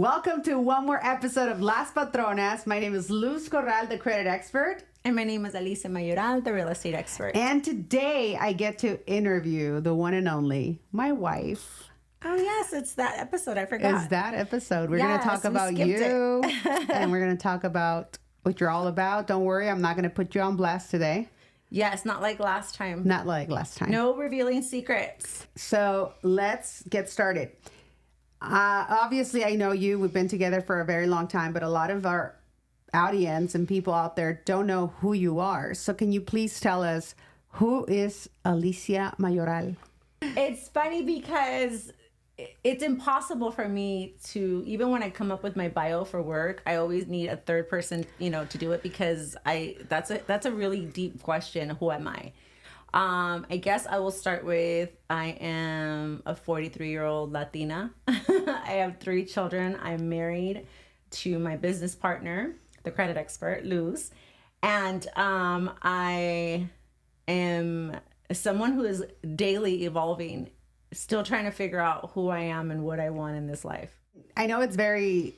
Welcome to one more episode of Las Patronas. My name is Luz Corral, the credit expert. And my name is Alicia Mayoral, the real estate expert. And today I get to interview the one and only, my wife. Oh, yes, it's that episode. I forgot. It's that episode. We're going to talk about you. And we're going to talk about what you're all about. Don't worry, I'm not going to put you on blast today. Yes, not like last time. Not like last time. No revealing secrets. So let's get started. Obviously, I know you. We've been together for a very long time, but a lot of our audience and people out there don't know who you are. So can you please tell us, who is Alicia Mayoral? It's funny because it's impossible for me to, even when I come up with my bio for work, I always need a third person, to do it because that's a really deep question. Who am I? I guess I will start with, I am a 43-year-old Latina. I have 3 children. I'm married to my business partner, the credit expert, Luz. And I am someone who is daily evolving, still trying to figure out who I am and what I want in this life. I know it's very,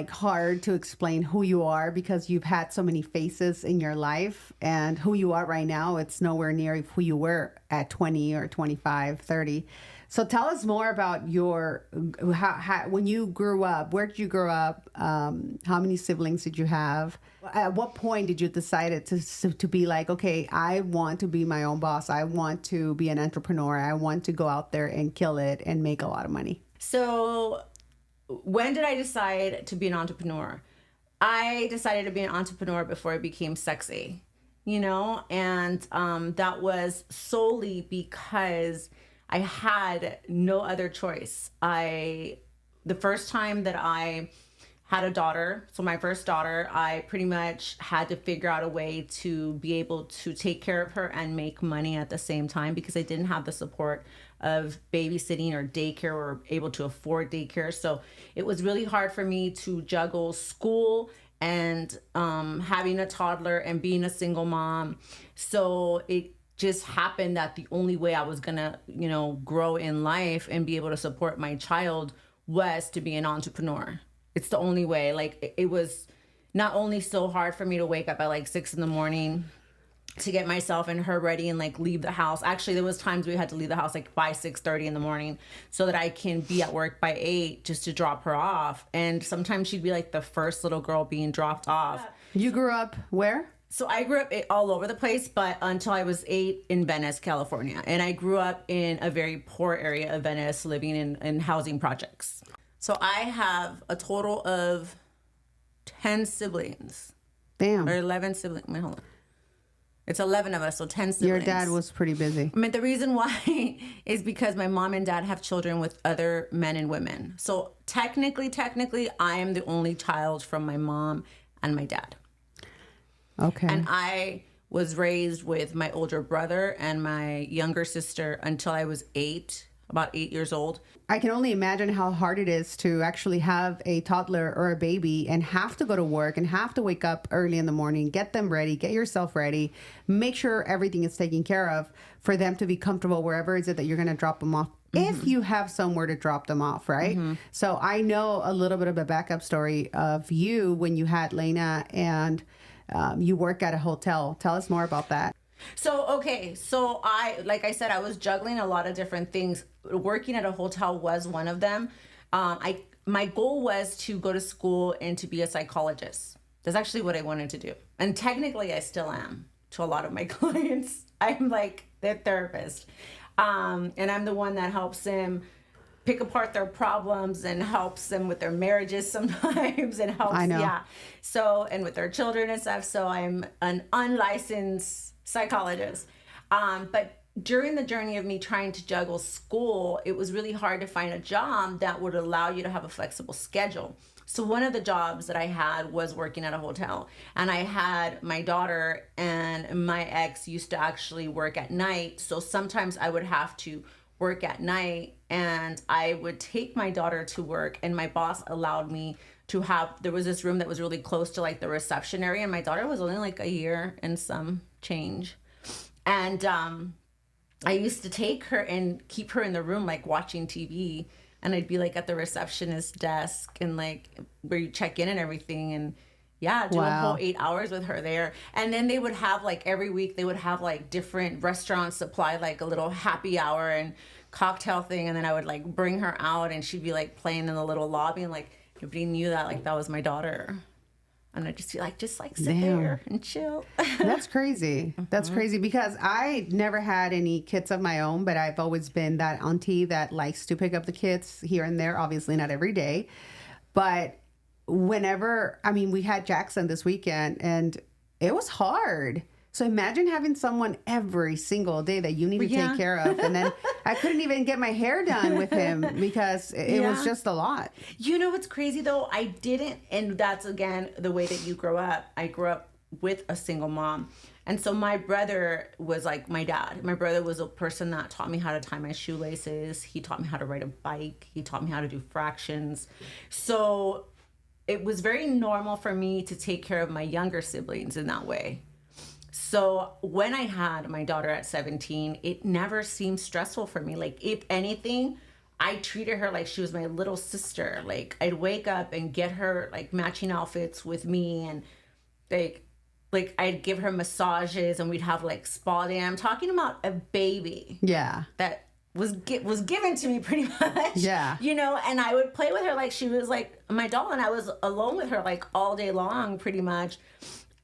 hard to explain who you are because you've had so many faces in your life, and who you are right now, it's nowhere near who you were at 20 or 25, 30. So tell us more about when you grew up. Where did you grow up? How many siblings did you have? At what point did you decide to be like, okay, I want to be my own boss. I want to be an entrepreneur. I want to go out there and kill it and make a lot of money. So when did I decide to be an entrepreneur? I decided to be an entrepreneur before it became sexy, and that was solely because I had no other choice. The first time that I had a daughter, so my first daughter, I pretty much had to figure out a way to be able to take care of her and make money at the same time because I didn't have the support of babysitting or daycare or able to afford daycare. So it was really hard for me to juggle school and having a toddler and being a single mom. So it just happened that the only way I was gonna, grow in life and be able to support my child was to be an entrepreneur. It's the only way. Like, it was not only so hard for me to wake up at 6 a.m. to get myself and her ready and leave the house. Actually, there was times we had to leave the house by 6:30 in the morning so that I can be at work by 8 just to drop her off. And sometimes she'd be the first little girl being dropped off. You grew up where? So I grew up all over the place, but until I was 8 in Venice, California. And I grew up in a very poor area of Venice, living in housing projects. So I have a total of 10 siblings. Damn. Or 11 siblings. Wait, hold on. It's 11 of us, so 10 siblings. Your dad was pretty busy. I mean, the reason why is because my mom and dad have children with other men and women. So technically, I am the only child from my mom and my dad. Okay. And I was raised with my older brother and my younger sister until I was about 8 years old. I can only imagine how hard it is to actually have a toddler or a baby and have to go to work and have to wake up early in the morning, get them ready, get yourself ready, make sure everything is taken care of for them to be comfortable wherever it is that you're going to drop them off. Mm-hmm. If you have somewhere to drop them off, right? Mm-hmm. So I know a little bit of a backup story of you when you had Lena and you work at a hotel. Tell us more about that. So like I said, I was juggling a lot of different things. Working at a hotel was one of them. My goal was to go to school and to be a psychologist. That's actually what I wanted to do. And technically I still am to a lot of my clients. I'm their therapist. And I'm the one that helps them pick apart their problems and helps them with their marriages sometimes and helps. I know. Yeah. So, and with their children and stuff. So I'm an unlicensed psychologist. But during the journey of me trying to juggle school, it was really hard to find a job that would allow you to have a flexible schedule. So one of the jobs that I had was working at a hotel, and I had my daughter, and my ex used to actually work at night. So sometimes I would have to work at night, and I would take my daughter to work, and my boss allowed me to there was this room that was really close to the reception area, and my daughter was only a year and some change. And I used to take her and keep her in the room watching TV and I'd be like at the receptionist desk and like where you check in and everything, and yeah, do a whole 8 hours with her there. And then they would have like every week they would have like different restaurants supply like a little happy hour and cocktail thing, and then I would like bring her out and she'd be like playing in the little lobby, and like everybody knew that like that was my daughter. And I'd just be like, just like sit there and chill. That's crazy. That's crazy because I never had any kids of my own, but I've always been that auntie that likes to pick up the kids here and there. Obviously not every day, but whenever, I mean, we had Jackson this weekend and it was hard. So imagine having someone every single day that you need to take care of. And then I couldn't even get my hair done with him because it was just a lot. You know what's crazy though? I didn't, and that's again the way that you grow up. I grew up with a single mom. And so my brother was like my dad. My brother was a person that taught me how to tie my shoelaces. He taught me how to ride a bike. He taught me how to do fractions. So it was very normal for me to take care of my younger siblings in that way. So when I had my daughter at 17, it never seemed stressful for me. Like, if anything, I treated her like she was my little sister. Like, I'd wake up and get her like matching outfits with me, and like I'd give her massages, and we'd have like spa day. I'm talking about a baby. Yeah. That was given to me pretty much. Yeah. You know, and I would play with her like she was like my doll, and I was alone with her like all day long pretty much.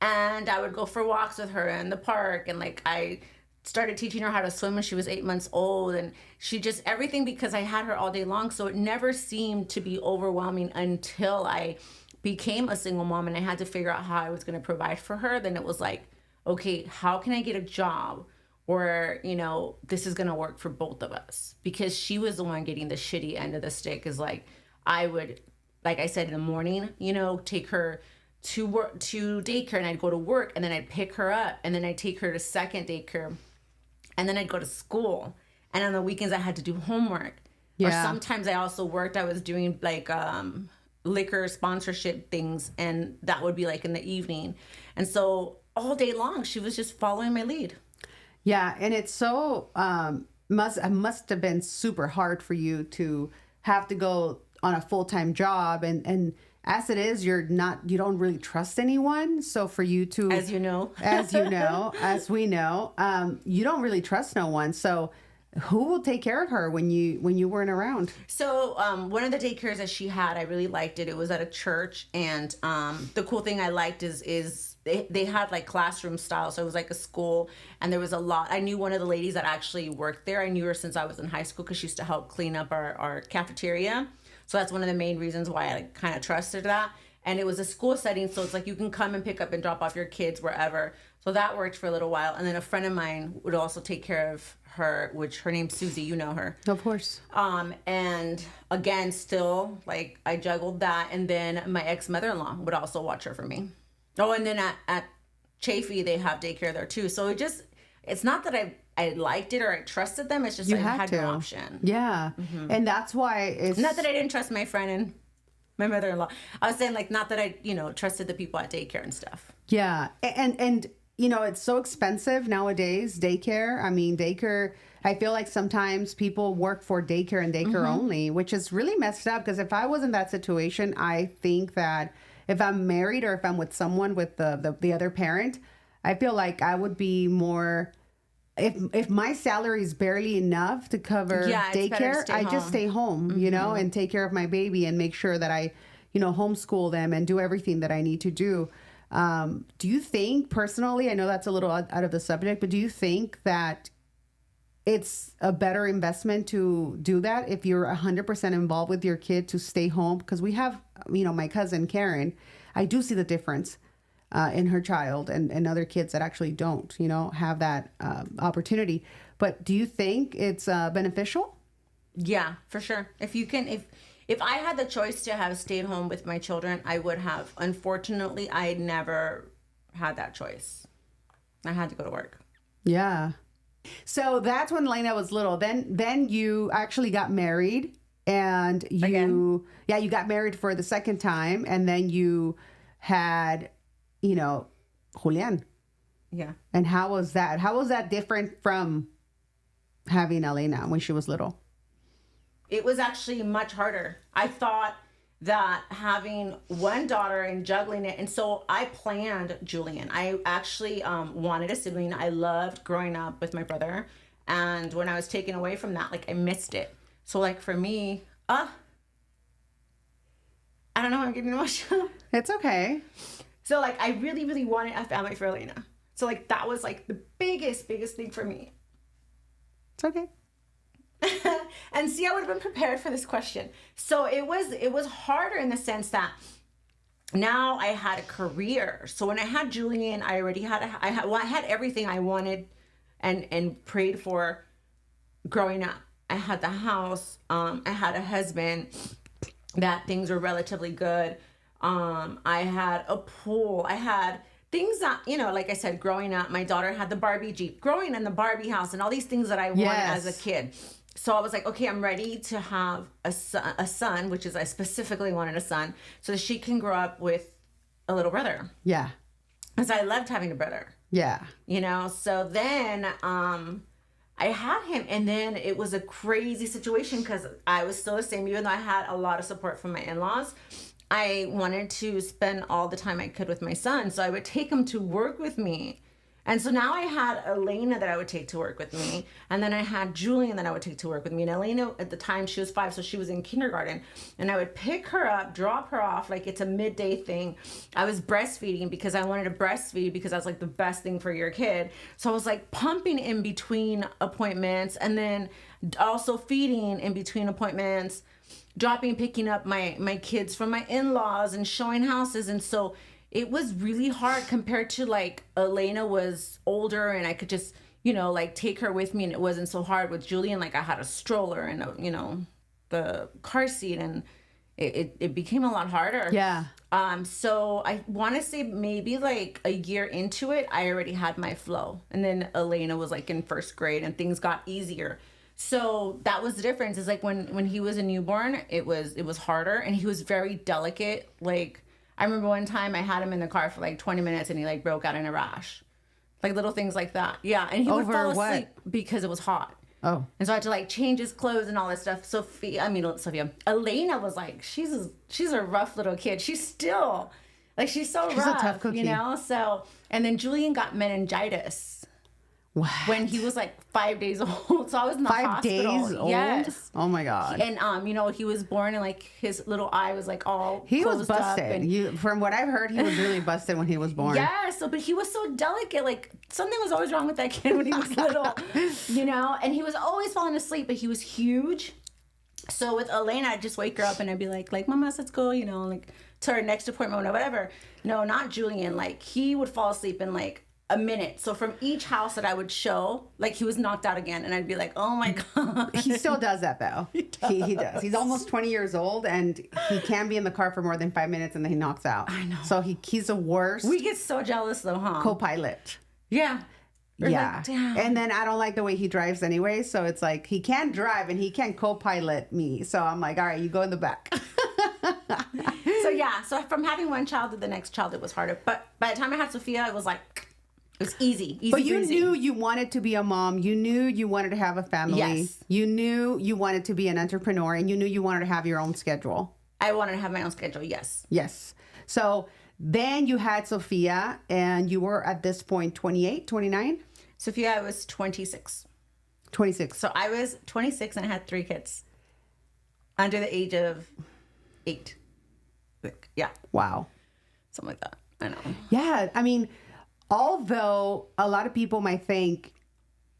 And I would go for walks with her in the park, and like I started teaching her how to swim when she was 8 months old, and she just everything because I had her all day long. So it never seemed to be overwhelming until I became a single mom and I had to figure out how I was going to provide for her. Then it was like, okay, how can I get a job where, you know, this is going to work for both of us? Because she was the one getting the shitty end of the stick. Is like, I would, like I said, in the morning, you know, take her to work, to daycare, and I'd go to work, and then I'd pick her up, and then I'd take her to second daycare, and then I'd go to school, and on the weekends I had to do homework. Or sometimes I also worked. I was doing like liquor sponsorship things, and that would be like in the evening. And so all day long she was just following my lead. Yeah, and it's so must have been super hard for you to have to go on a full-time job, and as it is, you don't really trust anyone. So for you to, as we know, you don't really trust no one. So who will take care of her when you weren't around? So one of the daycares that she had, I really liked it. It was at a church, and the cool thing I liked is they had like classroom style. So it was like a school, and there was a lot. I knew one of the ladies that actually worked there. I knew her since I was in high school because she used to help clean up our cafeteria. So that's one of the main reasons why I kind of trusted that. And it was a school setting, so it's like you can come and pick up and drop off your kids wherever. So that worked for a little while. And then a friend of mine would also take care of her, which her name's Susie. You know her. Of course. And again, still, like, I juggled that. And then my ex-mother-in-law would also watch her for me. Oh, and then at Chafee, they have daycare there too. So it's not that I liked it or I trusted them. It's just I had no option. Yeah. Mm-hmm. And that's why it's... Not that I didn't trust my friend and my mother-in-law. I was saying, like, not that I, trusted the people at daycare and stuff. Yeah. And it's so expensive nowadays, daycare. I mean, daycare, I feel like sometimes people work for daycare and daycare only, which is really messed up, because if I was in that situation, I think that if I'm married or if I'm with someone with the other parent, I feel like I would be more... If my salary is barely enough to cover daycare, I just stay home, and take care of my baby and make sure that I, homeschool them and do everything that I need to do. Do you think personally, I know that's a little out of the subject, but do you think that it's a better investment to do that if you're 100% involved with your kid, to stay home? Because we have, my cousin Karen, I do see the difference in her child and other kids that actually don't, have that opportunity. But do you think it's beneficial? Yeah, for sure. If I had the choice to have stayed home with my children, I would have. Unfortunately, I never had that choice. I had to go to work. Yeah. So that's when Lena was little. Then you actually got married, and you got married for the second time, and then you had Julian. Yeah. And how was that? How was that different from having Elena when she was little? it was actually much harder. I thought that having one daughter and juggling it, and so I planned Julian. I actually wanted a sibling. I loved growing up with my brother, and when I was taken away from that, like I missed it. So like for me, I don't know, I'm getting emotional. It's okay. So like I really, really wanted a family for Elena. So like that was like the biggest thing for me. It's okay. And see, I would have been prepared for this question. So it was harder in the sense that now I had a career. So when I had Julian, I already had I had everything I wanted and prayed for growing up. I had the house, I had a husband, that things were relatively good. I had a pool. I had things that, like I said, growing up, my daughter had the Barbie Jeep, growing in the Barbie house, and all these things that I wanted as a kid. So I was like, okay, I'm ready to have a son, which is I specifically wanted a son, so that she can grow up with a little brother. Yeah. Because I loved having a brother. Yeah. So then I had him, and then it was a crazy situation because I was still the same, even though I had a lot of support from my in-laws. I wanted to spend all the time I could with my son, so I would take him to work with me. And so now I had Elena that I would take to work with me, and then I had Julian that I would take to work with me. And Elena, at the time, she was 5, so she was in kindergarten, and I would pick her up, drop her off, like it's a midday thing. I was breastfeeding because I wanted to breastfeed because that's like the best thing for your kid. So I was like pumping in between appointments, and then also feeding in between appointments, picking up my kids from my in-laws and showing houses. And so it was really hard compared to like Elena was older and I could just, like take her with me, and it wasn't so hard. With Julian, like I had a stroller and the car seat, and it became a lot harder. Yeah. So I want to say maybe like a year into it, I already had my flow, and then Elena was like in first grade and things got easier. So that was the difference. Is like when he was a newborn, it was harder, and he was very delicate. Like I remember one time I had him in the car for like 20 minutes and he like broke out in a rash. Like little things like that. Yeah. And he would fall asleep because it was hot. Oh. And so I had to like change his clothes and all this stuff. Elena was like, she's a rough little kid. She's still like, she's so rough, a tough cookie. So, and then Julian got meningitis. What? When he was like 5 days old. So I was in the hospital. 5 days old? Yes. Oh my God. And he was born and like his little eye was like all he was closed up busted. From what I've heard, he was really busted when he was born. Yeah, but he was so delicate. Like something was always wrong with that kid when he was little, and he was always falling asleep, but he was huge. So with Elena, I'd just wake her up and I'd be like, Mama, let's go, like to our next appointment or whatever. No, not Julian. Like he would fall asleep in like a minute. So from each house that I would show, like he was knocked out again, and I'd be like, oh my God. He still does that though. He does. He's almost 20 years old, and he can be in the car for more than 5 minutes and then he knocks out. I know. So he's the worst. We get so jealous though, huh? Co-pilot. Yeah. Yeah. Like, and then I don't like the way he drives anyway. So it's like he can't drive and he can't co-pilot me. So I'm like, all right, you go in the back. So from having one child to the next child, it was harder. But by the time I had Sophia, it was like, it was easy. But you knew you wanted to be a mom. You knew you wanted to have a family. Yes. You knew you wanted to be an entrepreneur, and you knew you wanted to have your own schedule. I wanted to have my own schedule, yes. Yes. So then you had Sophia, and you were at this point 28, 29? Sophia, I was 26. 26. So I was 26 and I had 3 kids under the age of 8. Yeah. Wow. Something like that. I know. Yeah. I mean, although a lot of people might think,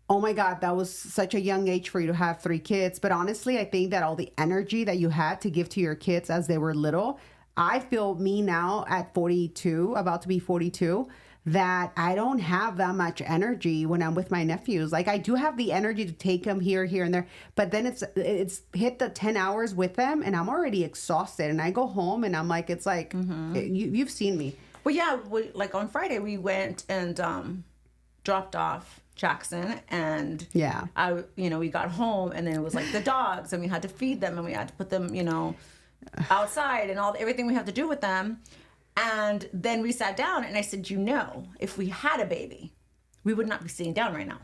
oh my God, that was such a young age for you to have 3 kids. But honestly, I think that all the energy that you had to give to your kids as they were little, I feel me now at 42, about to be 42, that I don't have that much energy when I'm with my nephews. Like I do have the energy to take them here, and there, but then it's hit the 10 hours with them and I'm already exhausted, and I go home and I'm like, it's like, you've seen me. Well, yeah, like on Friday we went and dropped off Jackson, and we got home, and then it was like the dogs, and we had to feed them, and we had to put them, outside, and everything we have to do with them. And then we sat down, and I said, if we had a baby, we would not be sitting down right now.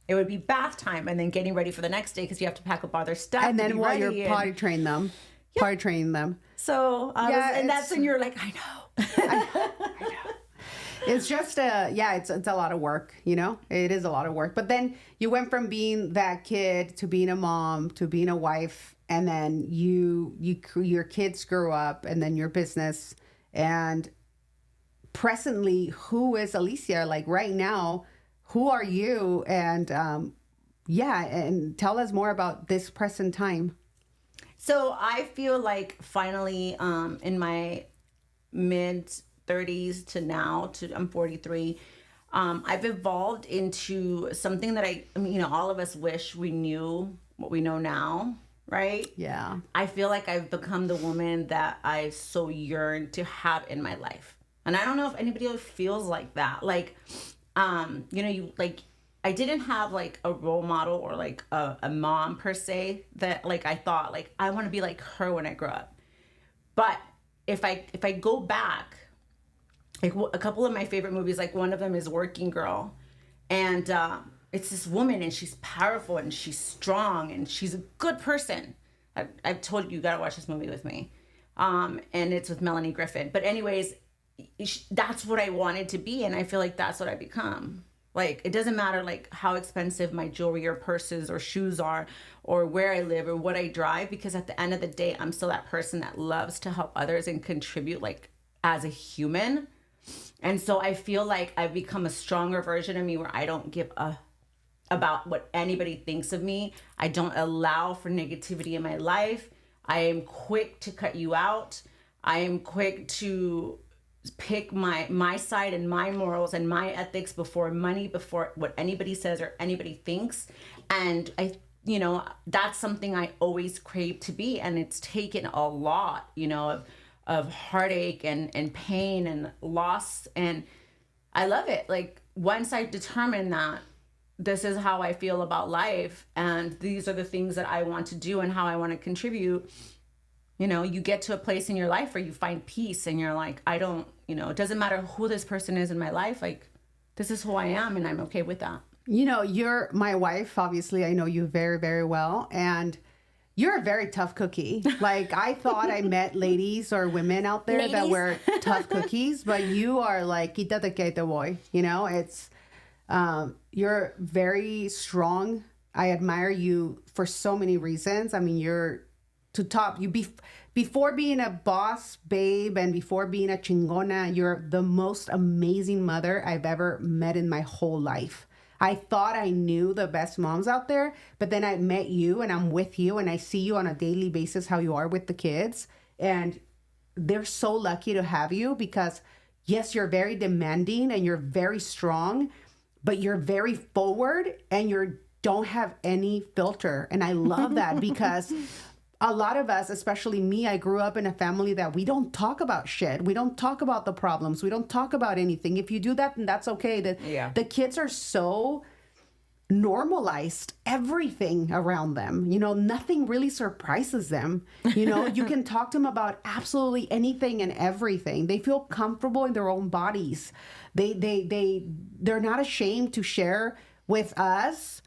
it would be bath time and then getting ready for the next day because you have to pack up all their stuff. And then while you're ready potty training them, potty training them. So, and that's when you're like, I know. I know. It's just it's a lot of work, you know. It is a lot of work. But then you went from being that kid to being a mom to being a wife, and then your kids grew up, and then your business. And presently, who is Alicia? Like right now, who are you? And and tell us more about this present time. So I feel like finally, in my mid 30s to now, I'm 43. I've evolved into something that I mean, you know, all of us wish we knew what we know now, right? Yeah. I feel like I've become the woman that I so yearn to have in my life. And I don't know if anybody else feels like that. Like, you know, I didn't have like a role model or like a mom per se that like I thought like I want to be like her when I grow up. But if I go back, like a couple of my favorite movies, like one of them is Working Girl, and it's this woman and she's powerful and she's strong and she's a good person. I've told you gotta watch this movie with me, and it's with Melanie Griffith. But anyways, that's what I wanted to be, and I feel like that's what I become. Like, it doesn't matter like how expensive my jewelry or purses or shoes are or where I live or what I drive, because at the end of the day, I'm still that person that loves to help others and contribute like as a human. And so I feel like I've become a stronger version of me where I don't give a about what anybody thinks of me. I don't allow for negativity in my life. I am quick to cut you out. I am quick to pick my side and my morals and my ethics before money, before what anybody says or anybody thinks. And you know, that's something I always crave to be. And it's taken a lot, you know, of heartache and pain and loss. And I love it. Like, once I determine that this is how I feel about life and these are the things that I want to do and how I want to contribute, you know, you get to a place in your life where you find peace and you're like, I don't, you know, it doesn't matter who this person is in my life. Like, this is who I am and I'm okay with that. You know, you're my wife. Obviously, I know you very, very well. And you're a very tough cookie. Like, I thought I met ladies or women out there that were tough cookies, but you are like, quítate que te voy. You know, it's, you're very strong. I admire you for so many reasons. I mean, you're to top. Before being a boss babe and before being a chingona, you're the most amazing mother I've ever met in my whole life. I thought I knew the best moms out there, but then I met you and I'm with you and I see you on a daily basis how you are with the kids. And they're so lucky to have you because, yes, you're very demanding and you're very strong, but you're very forward and you don't have any filter. And I love that because a lot of us, especially me, I grew up in a family that we don't talk about shit. We don't talk about the problems. We don't talk about anything. If you do that, then that's okay. The kids are so normalized, everything around them. You know, nothing really surprises them. You know, you can talk to them about absolutely anything and everything. They feel comfortable in their own bodies. They're not ashamed to share with us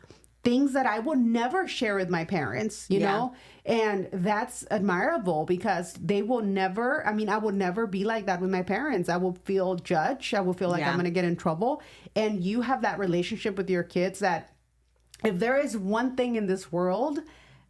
things that I would never share with my parents, you know? And that's admirable because they will never, I mean, I would never be like that with my parents. I will feel judged. I will feel like I'm going to get in trouble. And you have that relationship with your kids that if there is one thing in this world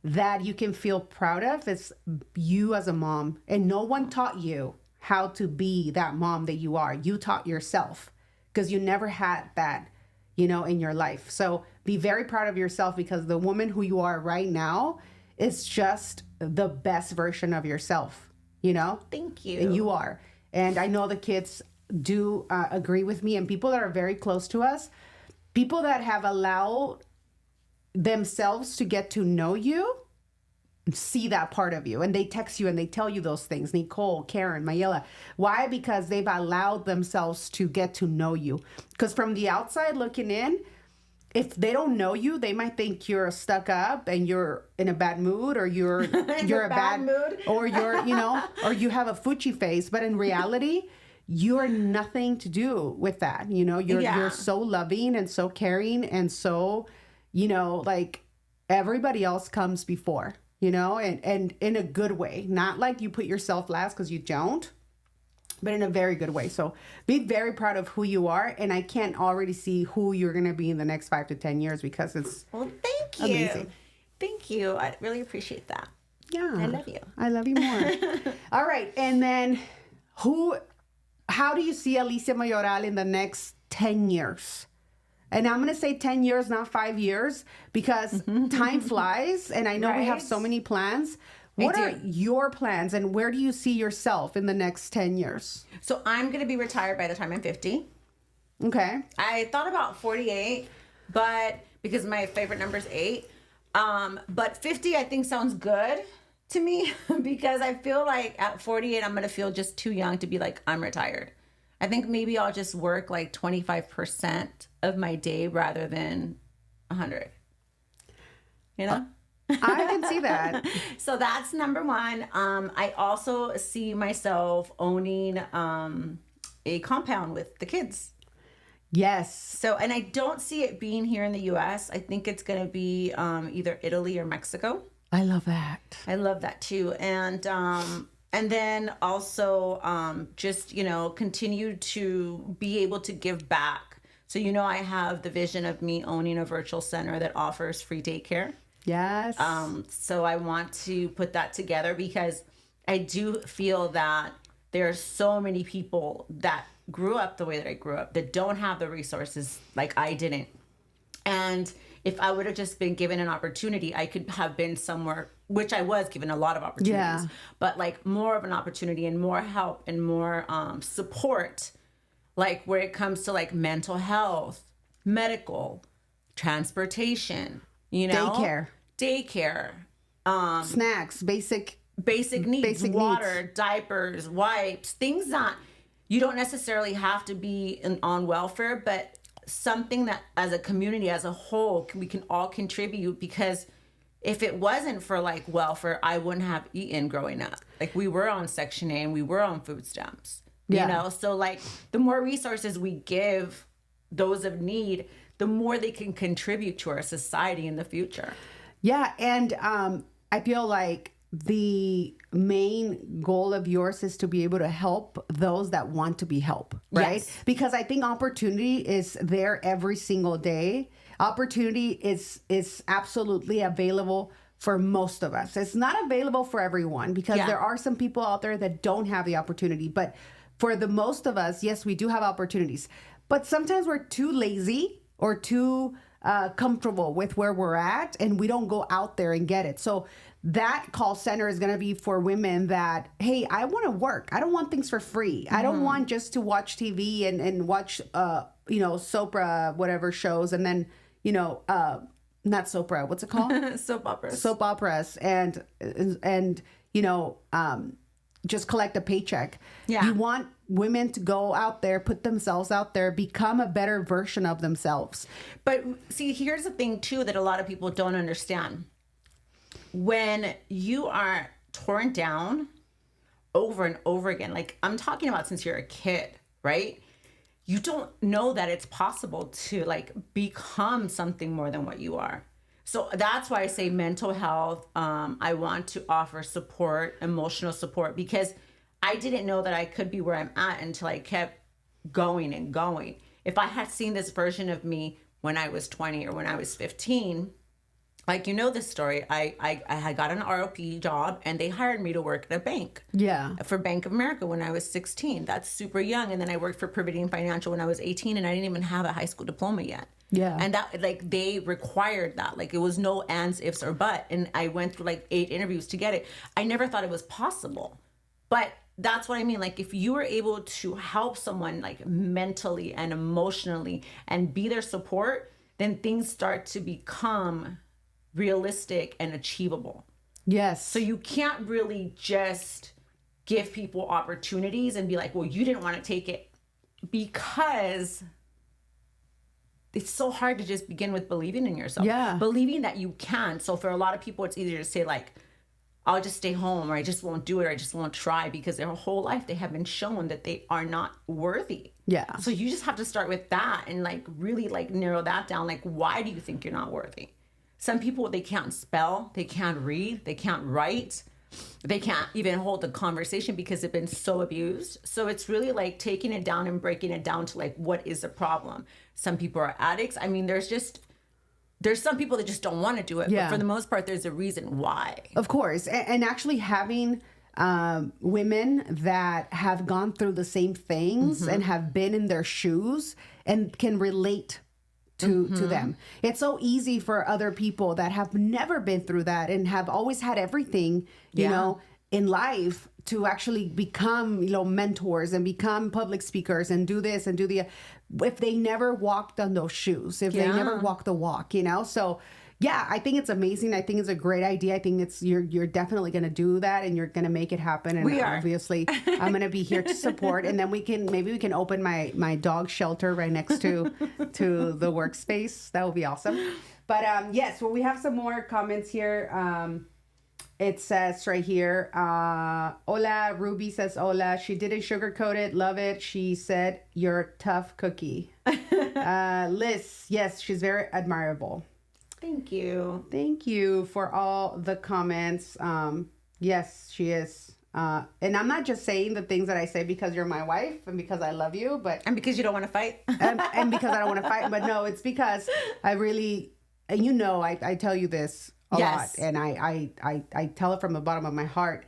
that you can feel proud of, it's you as a mom. And no one taught you how to be that mom that you are. You taught yourself because you never had that, you know, in your life. So be very proud of yourself because the woman who you are right now is just the best version of yourself, you know? Thank you. And you are. And I know the kids do agree with me and people that are very close to us, people that have allowed themselves to get to know you, see that part of you. And they text you and they tell you those things. Nicole, Karen, Mayela. Why? Because they've allowed themselves to get to know you. Because from the outside looking in, if they don't know you, they might think you're stuck up and you're in a bad mood or you're a bad mood or you're, you know, or you have a fuchi face. But in reality, you're nothing to do with that. You know, you're so loving and so caring and so, you know, like everybody else comes before, you know, and in a good way, not like you put yourself last because you don't, but in a very good way. So be very proud of who you are. And I can't already see who you're going to be in the next 5 to 10 years because it's Well, thank you. amazing. Thank you. I really appreciate that. Yeah. I love you. I love you more. All right. And then how do you see Alicia Mayoral in the next 10 years? And I'm going to say 10 years, not 5 years, because time flies. And I know we have Right. so many plans. What are your plans and where do you see yourself in the next 10 years? So I'm going to be retired by the time I'm 50. Okay. I thought about 48, but because my favorite number is 8. But 50 I think sounds good to me because I feel like at 48 I'm going to feel just too young to be like, I'm retired. I think maybe I'll just work like 25% of my day rather than 100. You know? I can see that. So that's number one. I also see myself owning a compound with the kids. Yes. So, and I don't see it being here in the U.S. I think it's going to be either Italy or Mexico. I love that. I love that too. And then also just, you know, continue to be able to give back. So, you know, I have the vision of me owning a virtual center that offers free daycare. Yes. So I want to put that together because I do feel that there are so many people that grew up the way that I grew up that don't have the resources like I didn't. And if I would have just been given an opportunity, I could have been somewhere, which I was given a lot of opportunities, but like more of an opportunity and more help and more support, like where it comes to like mental health, medical, transportation, you know, daycare, snacks, basic needs, basic water, needs. diapers, wipes, things that you don't necessarily have to be on welfare, but something that as a community, as a whole, we can all contribute because if it wasn't for like welfare, I wouldn't have eaten growing up. Like we were on Section A and we were on food stamps, you know? So like the more resources we give those of need, the more they can contribute to our society in the future. Yeah. And I feel like the main goal of yours is to be able to help those that want to be helped, right? Yes. Because I think opportunity is there every single day. Opportunity is absolutely available for most of us. It's not available for everyone because there are some people out there that don't have the opportunity. But for the most of us, yes, we do have opportunities. But sometimes we're too lazy or too comfortable with where we're at and we don't go out there and get it. So that call center is going to be for women that, hey, I want to work. I don't want things for free. I don't want just to watch TV and watch, you know, soap whatever shows. And then, you know, not soap what's it called? Soap operas. Soap operas. And you know, just collect a paycheck. Yeah. You want women to go out there, put themselves out there, become a better version of themselves. But see, here's the thing too that a lot of people don't understand. When you are torn down over and over again, like I'm talking about since you're a kid, right? You don't know that it's possible to like become something more than what you are. So that's why I say mental health. I want to offer support, emotional support, because I didn't know that I could be where I'm at until I kept going and going. If I had seen this version of me when I was 20 or when I was 15, like, you know, this story, I had got an ROP job and they hired me to work at a bank. Yeah. For Bank of America when I was 16. That's super young. And then I worked for Prividian Financial when I was 18 and I didn't even have a high school diploma yet. Yeah. And that, like, they required that. Like, it was no ands, ifs, or but. And I went through like 8 interviews to get it. I never thought it was possible. But that's what I mean. Like, if you were able to help someone like mentally and emotionally and be their support, then things start to become realistic and achievable. Yes. So you can't really just give people opportunities and be like, well, you didn't want to take it, because it's so hard to just begin with believing in yourself. Yeah. Believing that you can. So for a lot of people, it's easier to say like, I'll just stay home, or I just won't do it, or I just won't try, because their whole life they have been shown that they are not worthy. Yeah. So you just have to start with that and like really like narrow that down. Like, why do you think you're not worthy? Some people, they can't spell, they can't read, they can't write, they can't even hold a conversation because they've been so abused. So it's really like taking it down and breaking it down to like, what is the problem? Some people are addicts. I mean, there's some people that just don't want to do it. Yeah. But for the most part, there's a reason why. Of course. And actually having women that have gone through the same things and have been in their shoes and can relate to them. It's so easy for other people that have never been through that and have always had everything, you know, in life to actually become, you know, mentors and become public speakers and do this and do if they never walked on those shoes, if they never walked the walk, you know? So yeah, I think it's amazing. I think it's a great idea. I think you're definitely going to do that and you're going to make it happen. And we are. Obviously I'm going to be here to support. And then maybe we can open my dog shelter right next to the workspace. That would be awesome. But yes, well, we have some more comments here. It says right here, hola, Ruby says hola. She didn't sugarcoat it. Love it. She said, you're a tough cookie. Liz, yes, she's very admirable. Thank you. Thank you for all the comments. Yes, she is. And I'm not just saying the things that I say because you're my wife and because I love you, but And because you don't want to fight. and because I don't want to fight. But no, it's because I really, and you know, I tell you this a lot, and I tell it from the bottom of my heart.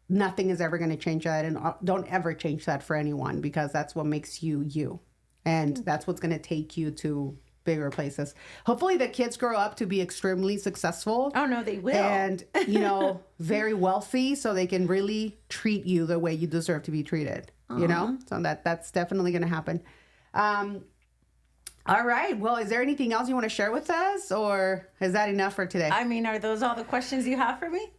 Nothing is ever going to change that, and don't ever change that for anyone, because that's what makes you you, and that's what's going to take you to bigger places. Hopefully the kids grow up to be extremely successful. Oh no, they will. And, you know, very wealthy, so they can really treat you the way you deserve to be treated. You know? So that's definitely going to happen. All right. Well, is there anything else you want to share with us, or is that enough for today? I mean, are those all the questions you have for me?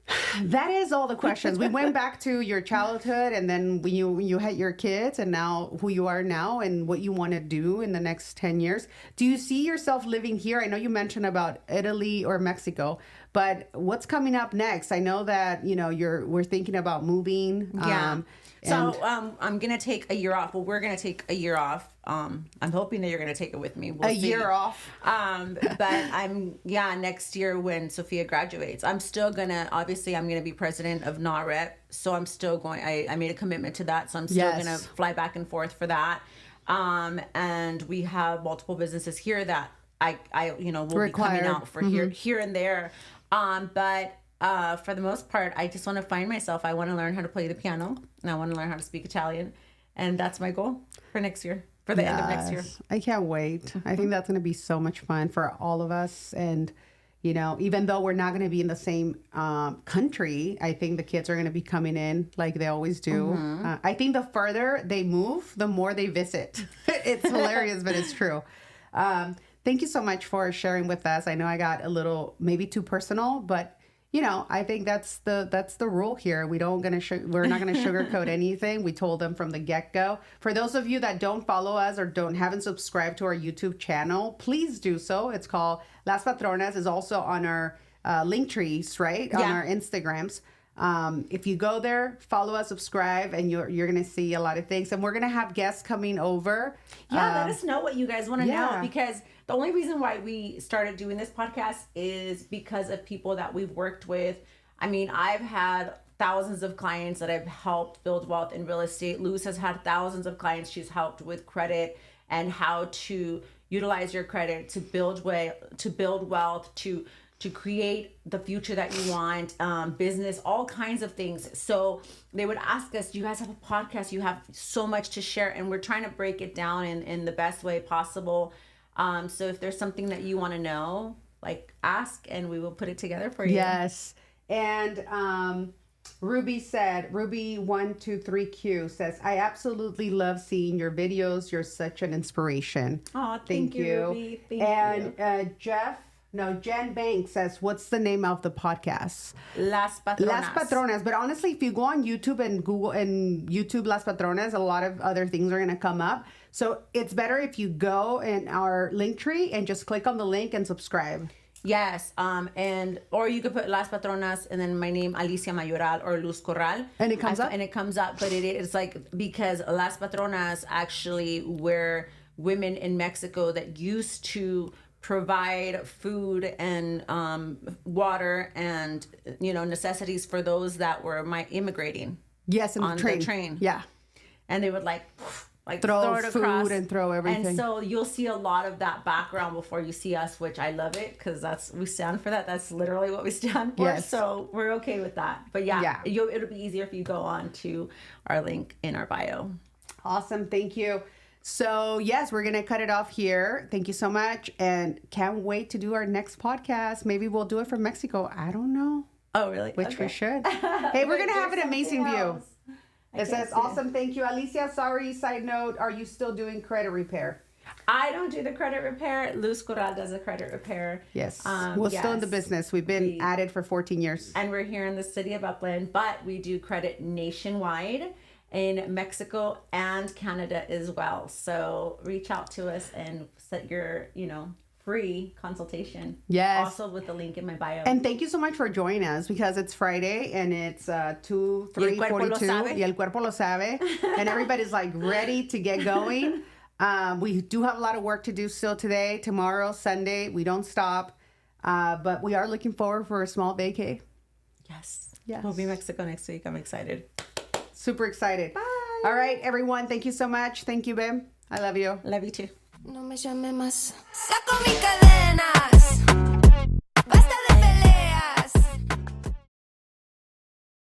That is all the questions. We went back to your childhood, and then when you had your kids, and now who you are now and what you want to do in the next 10 years. Do you see yourself living here? I know you mentioned about Italy or Mexico, but what's coming up next? I know that, you know, we're thinking about moving. Yeah. So I'm going to take a year off. Well, we're going to take a year off. I'm hoping that you're going to take it with me. We'll see. Year off. But next year when Sophia graduates, I'm still going to, obviously I'm going to be president of NAREP. So I'm still going, I made a commitment to that. So I'm still going to fly back and forth for that. And we have multiple businesses here that I will be coming out for here and there. But for the most part, I just want to find myself. I want to learn how to play the piano, and I want to learn how to speak Italian. And that's my goal for next year, for the end of next year. I can't wait. I think that's going to be so much fun for all of us. And, you know, even though we're not going to be in the same country, I think the kids are going to be coming in like they always do. I think the further they move, the more they visit. It's hilarious, but it's true. Thank you so much for sharing with us. I know I got a little, maybe too personal, but you know, I think that's the rule here. We're not going to sugarcoat anything. We told them from the get-go. For those of you that don't follow us or haven't subscribed to our YouTube channel, please do so. It's called Las Patronas. Is also on our link trees, right? On our Instagrams. If you go there, follow us, subscribe, and you're going to see a lot of things. And we're going to have guests coming over. Yeah, let us know what you guys want to know, because the only reason why we started doing this podcast is because of people that we've worked with. I mean, I've had thousands of clients that I've helped build wealth in real estate. Luz has had thousands of clients she's helped with credit and how to utilize your credit to build wealth, to create the future that you want, business, all kinds of things. So they would ask us, do you guys have a podcast? You have so much to share. And we're trying to break it down in the best way possible. So if there's something that you want to know, like ask and we will put it together for you. Yes. And Ruby123Q says, I absolutely love seeing your videos. You're such an inspiration. Oh, thank you, Ruby. Thank you. And Jen Banks says, what's the name of the podcast? Las Patronas. Las Patronas. But honestly, if you go on YouTube and Google and YouTube Las Patronas, a lot of other things are going to come up. So it's better if you go in our link tree and just click on the link and subscribe. Yes. And or you could put Las Patronas and then my name Alicia Mayoral or Luz Corral. And it comes up? And it comes up, but it's like because Las Patronas actually were women in Mexico that used to provide food and water and necessities for those that were immigrating. Yes, and on the train. Yeah. And they would like Throw it food across and throw everything. And so you'll see a lot of that background before you see us, which I love it because we stand for that. That's literally what we stand for. Yes. So we're okay with that. But it'll be easier if you go on to our link in our bio. Awesome. Thank you. So, yes, we're going to cut it off here. Thank you so much. And can't wait to do our next podcast. Maybe we'll do it from Mexico. I don't know. Oh, really? Which we should. Hey, we're going to have an amazing view. It says, awesome. Thank you, Alicia. Sorry, side note. Are you still doing credit repair? I don't do the credit repair. Luz Corral does the credit repair. Yes. We're still in the business. We've been at it for 14 years. And we're here in the city of Upland, but we do credit nationwide in Mexico and Canada as well. So reach out to us and set your, free consultation. Yes. Also with the link in my bio. And thank you so much for joining us because it's Friday and it's 2:42. Y el cuerpo lo sabe. And everybody's like ready to get going. We do have a lot of work to do still today, tomorrow, Sunday. We don't stop. But we are looking forward for a small vacay. Yes. Yes. We'll be in Mexico next week. I'm excited. Super excited. Bye. All right, everyone. Thank you so much. Thank you, babe. I love you. Love you too. No me llame más. Saco mis cadenas.